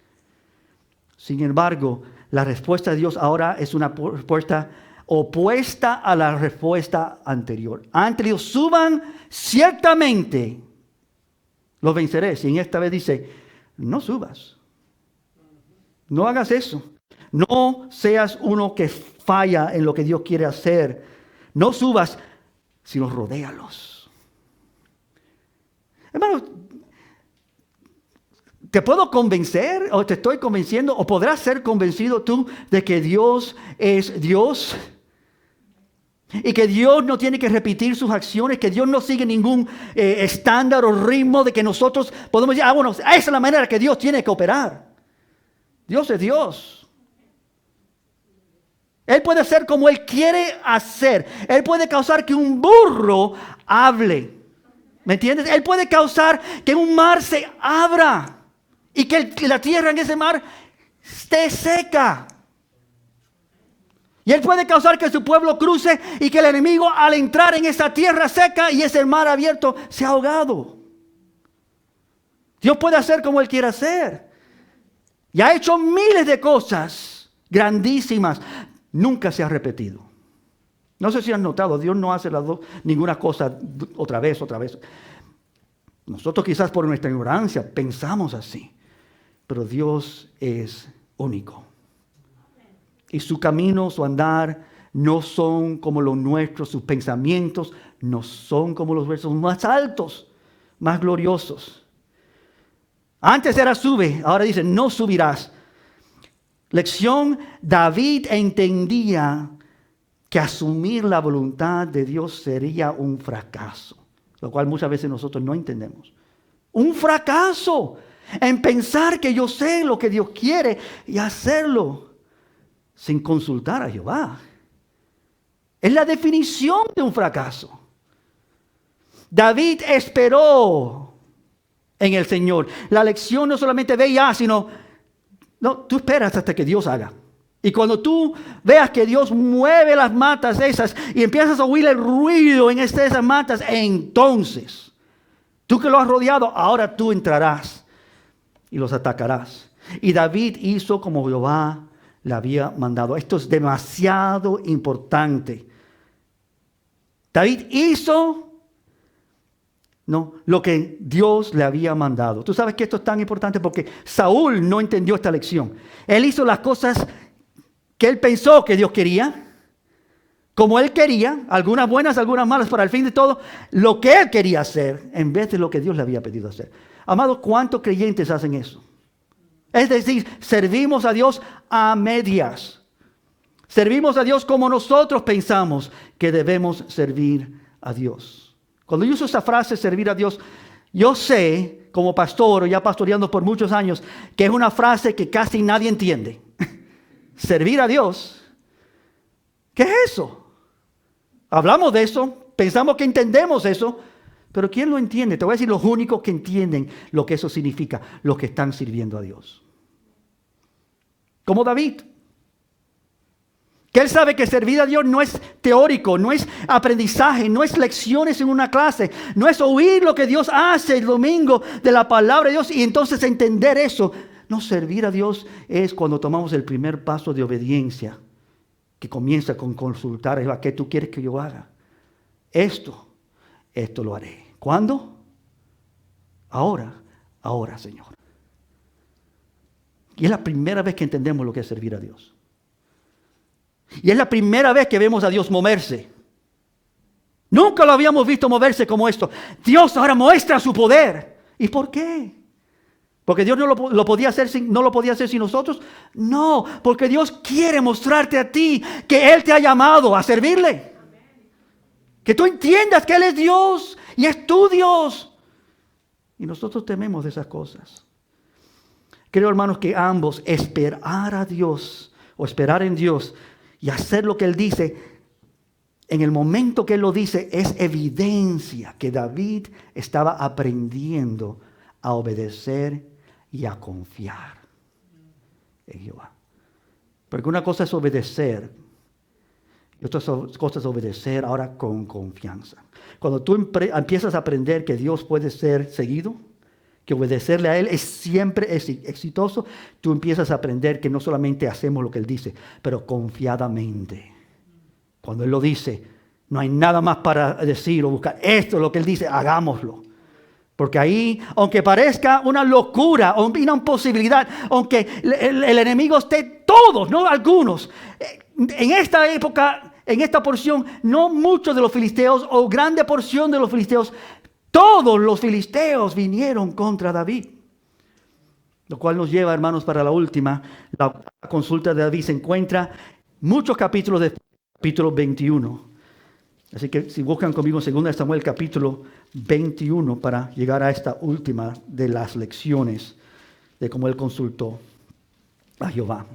Sin embargo, la respuesta de Dios ahora es una respuesta opuesta a la respuesta anterior. Antes Dios, suban, ciertamente los venceré. Y en esta vez dice, no subas. No hagas eso. No seas uno que falla en lo que Dios quiere hacer. No subas, sino rodéalos. Hermano, ¿te puedo convencer o te estoy convenciendo o podrás ser convencido tú de que Dios es Dios? Y que Dios no tiene que repetir sus acciones, que Dios no sigue ningún estándar o ritmo de que nosotros podemos decir, bueno, esa es la manera que Dios tiene que operar. Dios es Dios. Él puede hacer como Él quiere hacer. Él puede causar que un burro hable. ¿Me entiendes? Él puede causar que un mar se abra y que la tierra en ese mar esté seca. Y Él puede causar que su pueblo cruce y que el enemigo al entrar en esa tierra seca y ese mar abierto sea ahogado. Dios puede hacer como Él quiere hacer. Y ha hecho miles de cosas grandísimas. Nunca se ha repetido. No sé si han notado, Dios no hace ninguna cosa otra vez. Nosotros quizás por nuestra ignorancia pensamos así, pero Dios es único. Y su camino, su andar, no son como los nuestros, sus pensamientos no son como los versos más altos, más gloriosos. Antes era sube, ahora dice no subirás. Lección, David entendía que asumir la voluntad de Dios sería un fracaso, lo cual muchas veces nosotros no entendemos. Un fracaso en pensar que yo sé lo que Dios quiere y hacerlo sin consultar a Jehová. Es la definición de un fracaso. David esperó en el Señor. La lección no solamente ve ya, sino no, tú esperas hasta que Dios haga. Y cuando tú veas que Dios mueve las matas esas y empiezas a oír el ruido en esas matas, entonces, tú que lo has rodeado, ahora tú entrarás y los atacarás. Y David hizo como Jehová le había mandado. Esto es demasiado importante. David hizo lo que Dios le había mandado. Tú sabes que esto es tan importante porque Saúl no entendió esta lección. Él hizo las cosas que él pensó que Dios quería, como él quería, algunas buenas, algunas malas, pero al fin de todo, lo que él quería hacer, en vez de lo que Dios le había pedido hacer. Amados, ¿cuántos creyentes hacen eso? Es decir, servimos a Dios a medias. Servimos a Dios como nosotros pensamos que debemos servir a Dios. Cuando yo uso esa frase, servir a Dios, yo sé, como pastor, o ya pastoreando por muchos años, que es una frase que casi nadie entiende. Servir a Dios. ¿Qué es eso? Hablamos de eso, pensamos que entendemos eso, pero ¿quién lo entiende? Te voy a decir los únicos que entienden lo que eso significa, los que están sirviendo a Dios. Como David, que él sabe que servir a Dios no es teórico, no es aprendizaje, no es lecciones en una clase, no es oír lo que Dios hace el domingo de la palabra de Dios y entonces entender eso. No, servir a Dios es cuando tomamos el primer paso de obediencia, que comienza con consultar a Jehová, ¿qué tú quieres que yo haga? Esto lo haré. ¿Cuándo? Ahora, Señor. Y es la primera vez que entendemos lo que es servir a Dios. Y es la primera vez que vemos a Dios moverse. Nunca lo habíamos visto moverse como esto. Dios ahora muestra su poder. ¿Y por qué? ¿Porque Dios no lo podía hacer sin nosotros? No, porque Dios quiere mostrarte a ti que Él te ha llamado a servirle. Que tú entiendas que Él es Dios y es tu Dios. Y nosotros tememos de esas cosas. Creo, hermanos, que ambos, esperar a Dios o esperar en Dios y hacer lo que Él dice, en el momento que Él lo dice, es evidencia que David estaba aprendiendo a obedecer y a confiar en Jehová. Porque una cosa es obedecer y otra cosa es obedecer ahora con confianza. Cuando tú empiezas a aprender que Dios puede ser seguido, que obedecerle a Él siempre es exitoso, tú empiezas a aprender que no solamente hacemos lo que Él dice, pero confiadamente. Cuando Él lo dice, no hay nada más para decir o buscar. Esto es lo que Él dice, hagámoslo. Porque ahí, aunque parezca una locura o una imposibilidad, aunque el enemigo esté todos, no algunos, en esta época, en esta porción, no muchos de los filisteos o grande porción de los filisteos, todos los filisteos vinieron contra David. Lo cual nos lleva, hermanos, para la última. La consulta de David se encuentra muchos capítulos después, capítulo 21. Así que si buscan conmigo 2 Samuel capítulo 21 para llegar a esta última de las lecciones de cómo él consultó a Jehová.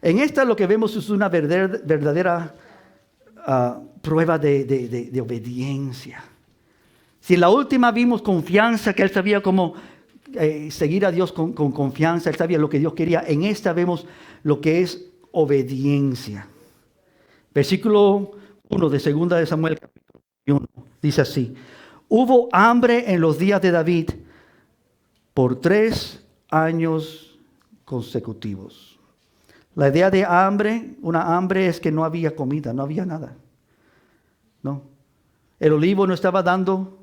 En esta lo que vemos es una verdadera prueba de obediencia. Si en la última vimos confianza, que él sabía cómo seguir a Dios con confianza, él sabía lo que Dios quería, en esta vemos lo que es obediencia. Versículo 1 de 2 de Samuel capítulo 1 dice así: hubo hambre en los días de David por 3 años consecutivos. La idea de hambre, una hambre es que no había comida, no había nada. No. El olivo no estaba dando,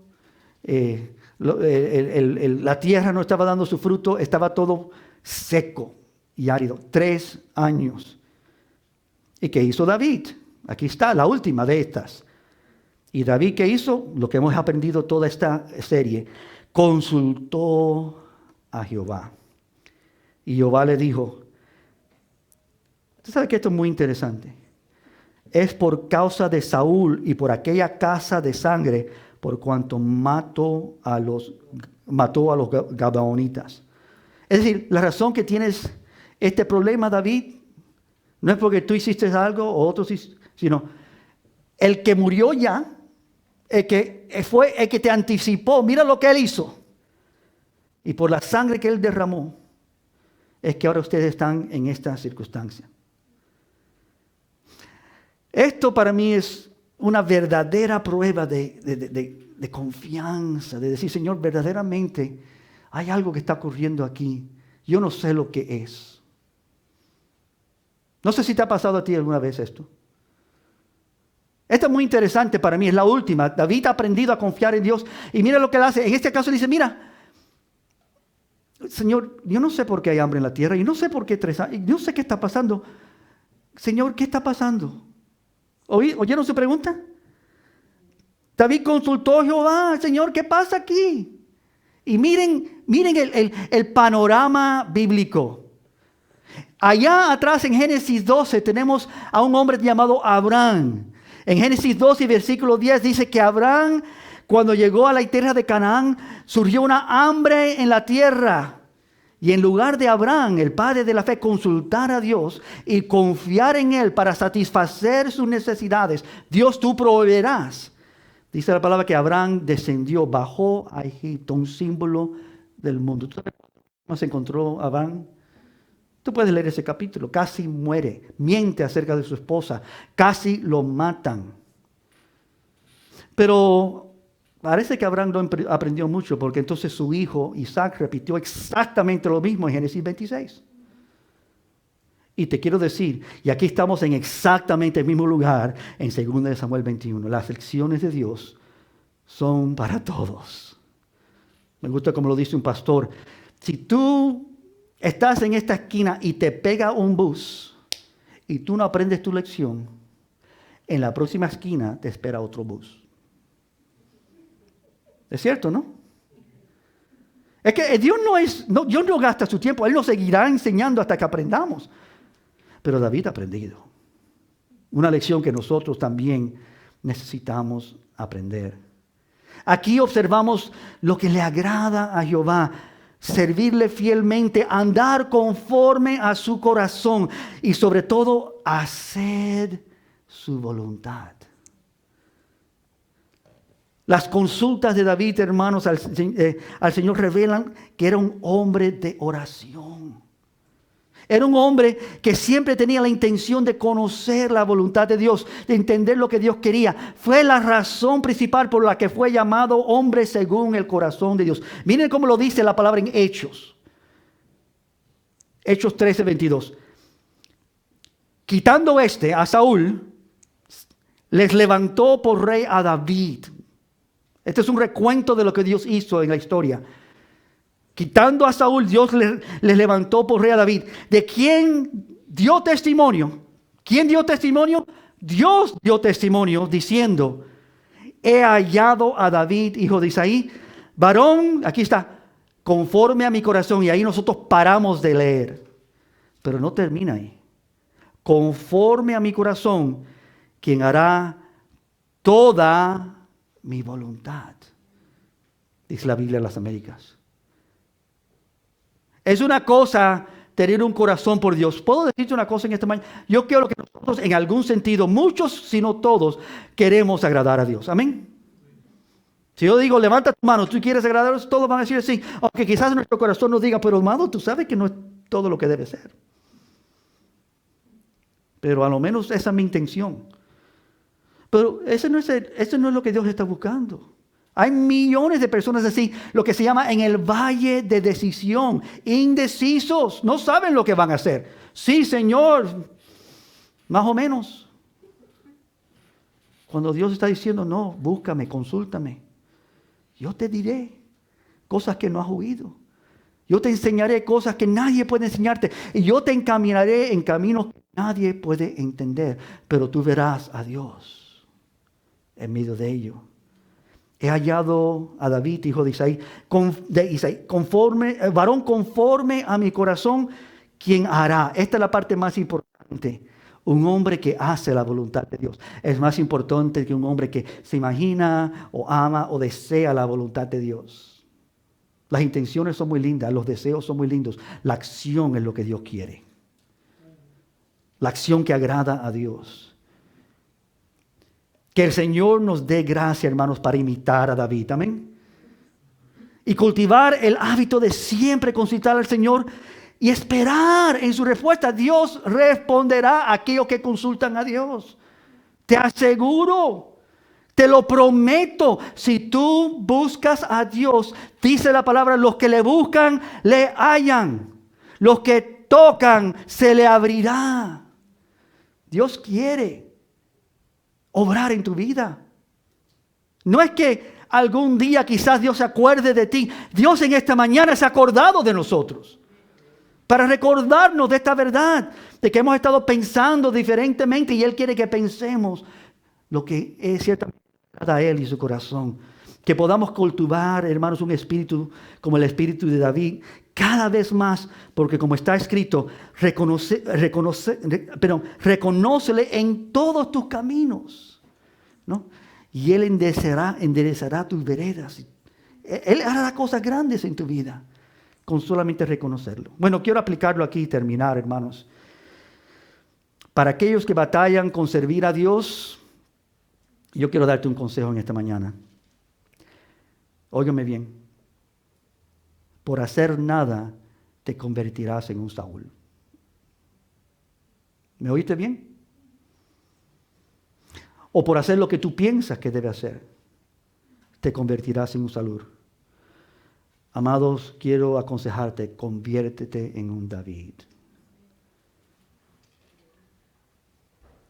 la tierra no estaba dando su fruto, estaba todo seco y árido. 3 años. ¿Y qué hizo David? Aquí está la última de estas. ¿Y David qué hizo? Lo que hemos aprendido toda esta serie. Consultó a Jehová. Y Jehová le dijo, ¿usted sabe que esto es muy interesante? Es por causa de Saúl y por aquella casa de sangre por cuanto mató a los gabaonitas. Es decir, la razón que tienes este problema, David, no es porque tú hiciste algo o otros, sino el que murió ya, el que te anticipó, mira lo que él hizo. Y por la sangre que él derramó, es que ahora ustedes están en esta circunstancia. Esto para mí es una verdadera prueba de confianza, de decir, Señor, verdaderamente hay algo que está ocurriendo aquí. Yo no sé lo que es. No sé si te ha pasado a ti alguna vez esto. Esto es muy interesante para mí, es la última. David ha aprendido a confiar en Dios y mira lo que él hace. En este caso dice, mira, Señor, yo no sé por qué hay hambre en la tierra y no sé por qué 3 años, yo no sé qué está pasando. Señor, ¿qué está pasando? ¿Oyeron su pregunta? David consultó a Jehová, Señor, ¿qué pasa aquí? Y miren el panorama bíblico. Allá atrás en Génesis 12 tenemos a un hombre llamado Abraham. En Génesis 12 y versículo 10 dice que Abraham, cuando llegó a la tierra de Canaán, surgió una hambre en la tierra. Y en lugar de Abraham, el padre de la fe, consultar a Dios y confiar en Él para satisfacer sus necesidades, Dios, tú proveerás. Dice la palabra que Abraham descendió, bajó a Egipto, un símbolo del mundo. ¿Tú sabes cómo se encontró Abraham? Tú puedes leer ese capítulo. Casi muere, miente acerca de su esposa, casi lo matan. Pero parece que Abraham no aprendió mucho, porque entonces su hijo Isaac repitió exactamente lo mismo en Génesis 26. Y te quiero decir, y aquí estamos en exactamente el mismo lugar en 2 de Samuel 21. Las lecciones de Dios son para todos. Me gusta como lo dice un pastor. Si tú estás en esta esquina y te pega un bus y tú no aprendes tu lección, en la próxima esquina te espera otro bus. ¿Es cierto, no? Es que Dios Dios no gasta su tiempo. Él nos seguirá enseñando hasta que aprendamos. Pero David ha aprendido. Una lección que nosotros también necesitamos aprender. Aquí observamos lo que le agrada a Jehová. Servirle fielmente, andar conforme a su corazón y sobre todo hacer su voluntad. Las consultas de David, hermanos, al Señor revelan que era un hombre de oración. Era un hombre que siempre tenía la intención de conocer la voluntad de Dios, de entender lo que Dios quería. Fue la razón principal por la que fue llamado hombre según el corazón de Dios. Miren cómo lo dice la palabra en Hechos. Hechos 13:22. Quitando a Saúl, les levantó por rey a David. Este es un recuento de lo que Dios hizo en la historia. Quitando a Saúl, Dios les levantó por rey a David. ¿De quién dio testimonio? ¿Quién dio testimonio? Dios dio testimonio diciendo, he hallado a David, hijo de Isaí, varón, aquí está, conforme a mi corazón. Y ahí nosotros paramos de leer. Pero no termina ahí. Conforme a mi corazón, quien hará toda mi voluntad, dice la Biblia de las Américas. Es una cosa tener un corazón por Dios. ¿Puedo decirte una cosa en esta mañana? Yo quiero que nosotros, en algún sentido, muchos, si no todos, queremos agradar a Dios. Amén. Si yo digo, levanta tu mano, tú quieres agradar a Dios, todos van a decir sí. Aunque quizás nuestro corazón nos diga, pero hermano, tú sabes que no es todo lo que debe ser. Pero a lo menos esa es mi intención. Pero eso no es lo que Dios está buscando. Hay millones de personas así, lo que se llama en el valle de decisión, indecisos, no saben lo que van a hacer. Sí, Señor, más o menos. Cuando Dios está diciendo, no, búscame, consúltame. Yo te diré cosas que no has oído. Yo te enseñaré cosas que nadie puede enseñarte. Y yo te encaminaré en caminos que nadie puede entender. Pero tú verás a Dios en medio de ello. He hallado a David, hijo de Isaí, varón conforme a mi corazón, quien hará. Esta es la parte más importante. Un hombre que hace la voluntad de Dios. Es más importante que un hombre que se imagina o ama o desea la voluntad de Dios. Las intenciones son muy lindas, los deseos son muy lindos. La acción es lo que Dios quiere. La acción que agrada a Dios. Que el Señor nos dé gracia, hermanos, para imitar a David. Amén. Y cultivar el hábito de siempre consultar al Señor y esperar en su respuesta. Dios responderá a aquellos que consultan a Dios. Te aseguro, te lo prometo. Si tú buscas a Dios, dice la palabra, los que le buscan, le hallan. Los que tocan, se le abrirá. Dios quiere obrar en tu vida. No es que algún día quizás Dios se acuerde de ti. Dios en esta mañana se ha acordado de nosotros. Para recordarnos de esta verdad. De que hemos estado pensando diferentemente. Y Él quiere que pensemos lo que es ciertamente a Él y su corazón. Que podamos cultivar, hermanos, un espíritu como el espíritu de David. Cada vez más, porque como está escrito, reconócele en todos tus caminos, ¿no? Y Él enderezará tus veredas. Él hará cosas grandes en tu vida, con solamente reconocerlo. Bueno, quiero aplicarlo aquí y terminar, hermanos. Para aquellos que batallan con servir a Dios, yo quiero darte un consejo en esta mañana. Óigame bien. Por hacer nada te convertirás en un Saúl. ¿Me oíste bien? O por hacer lo que tú piensas que debe hacer, te convertirás en un Saúl. Amados, quiero aconsejarte, conviértete en un David.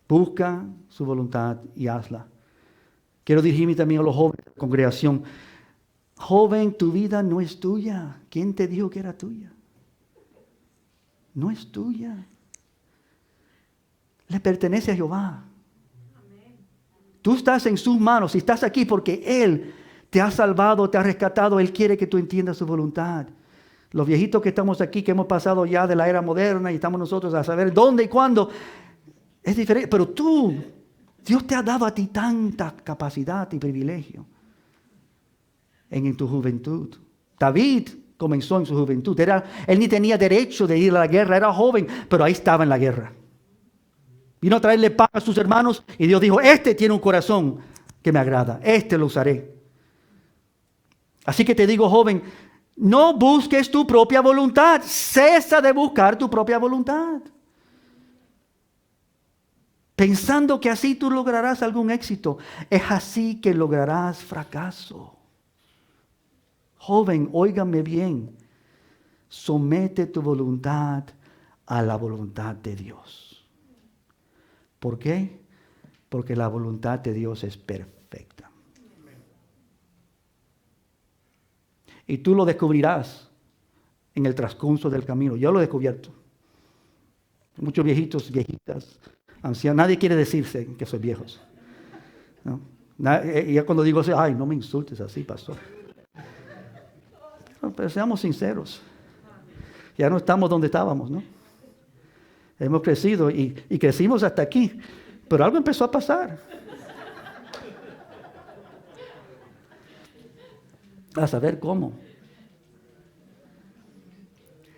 Busca su voluntad y hazla. Quiero dirigirme también a los jóvenes de la congregación. Joven, tu vida no es tuya. ¿Quién te dijo que era tuya? No es tuya. Le pertenece a Jehová. Tú estás en sus manos. Si estás aquí porque Él te ha salvado, te ha rescatado, Él quiere que tú entiendas su voluntad. Los viejitos que estamos aquí, que hemos pasado ya de la era moderna y estamos nosotros a saber dónde y cuándo, es diferente. Pero tú, Dios te ha dado a ti tanta capacidad y privilegio en tu juventud. David comenzó en su juventud. Él ni tenía derecho de ir a la guerra, era joven, pero ahí estaba en la guerra. Vino a traerle paz a sus hermanos y Dios dijo, este tiene un corazón que me agrada, este lo usaré. Así que te digo, joven, no busques tu propia voluntad, cesa de buscar tu propia voluntad. Pensando que así tú lograrás algún éxito, es así que lograrás fracaso. Joven, óigame bien, somete tu voluntad a la voluntad de Dios. ¿Por qué? Porque la voluntad de Dios es perfecta. Y tú lo descubrirás en el transcurso del camino. Yo lo he descubierto. Muchos viejitos, viejitas, ancianos, nadie quiere decirse que son viejos, ¿no? Ya cuando digo eso, ay, no me insultes así, pastor. Pero seamos sinceros. Ya no estamos donde estábamos, ¿no? Hemos crecido y crecimos hasta aquí, pero algo empezó a pasar. A saber cómo.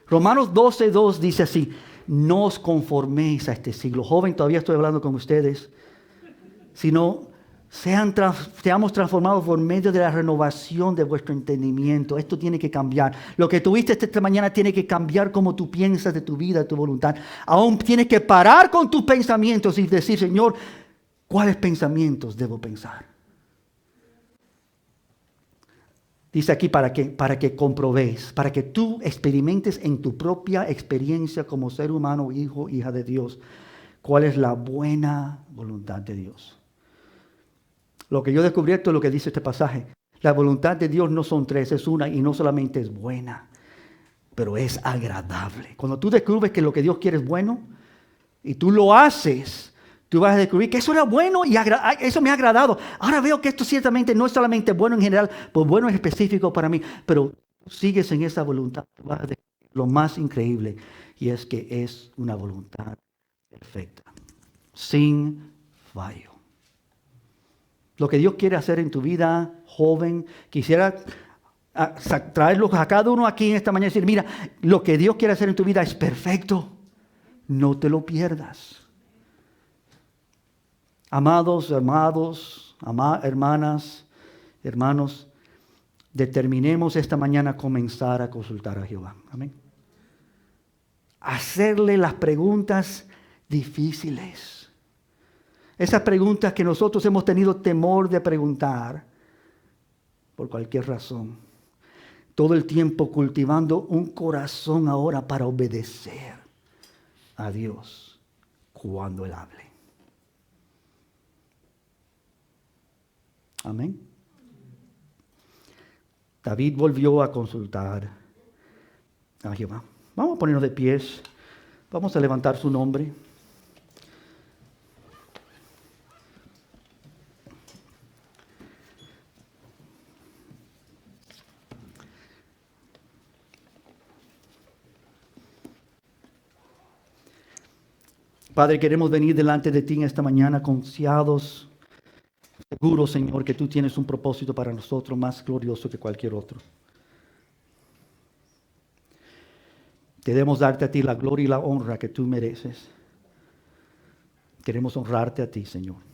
Romanos 12:2 dice así, no os conforméis a este siglo. Joven, todavía estoy hablando con ustedes, sino seamos transformados por medio de la renovación de vuestro entendimiento. Esto tiene que cambiar. Lo que tuviste esta mañana tiene que cambiar como tú piensas de tu vida, de tu voluntad. Aún tienes que parar con tus pensamientos y decir, Señor, ¿cuáles pensamientos debo pensar? Dice aquí para que comprobéis, para que tú experimentes en tu propia experiencia como ser humano, hijo, hija de Dios, cuál es la buena voluntad de Dios. Lo que yo descubrí, esto es lo que dice este pasaje. La voluntad de Dios no son tres, es una y no solamente es buena, pero es agradable. Cuando tú descubres que lo que Dios quiere es bueno y tú lo haces, tú vas a descubrir que eso era bueno y eso me ha agradado. Ahora veo que esto ciertamente no es solamente bueno en general, pues bueno en específico para mí, pero sigues en esa voluntad. Vas a descubrir lo más increíble y es que es una voluntad perfecta, sin fallo. Lo que Dios quiere hacer en tu vida, joven, quisiera traerlos a cada uno aquí en esta mañana y decir, mira, lo que Dios quiere hacer en tu vida es perfecto. No te lo pierdas. Amados, hermanas, hermanos, determinemos esta mañana comenzar a consultar a Jehová. Amén. Hacerle las preguntas difíciles. Esas preguntas que nosotros hemos tenido temor de preguntar por cualquier razón. Todo el tiempo cultivando un corazón ahora para obedecer a Dios cuando Él hable. Amén. David volvió a consultar a Jehová. Vamos a ponernos de pies. Vamos a levantar su nombre. Padre, queremos venir delante de ti en esta mañana confiados, seguros, Señor, que tú tienes un propósito para nosotros más glorioso que cualquier otro. Queremos darte a ti la gloria y la honra que tú mereces. Queremos honrarte a ti, Señor.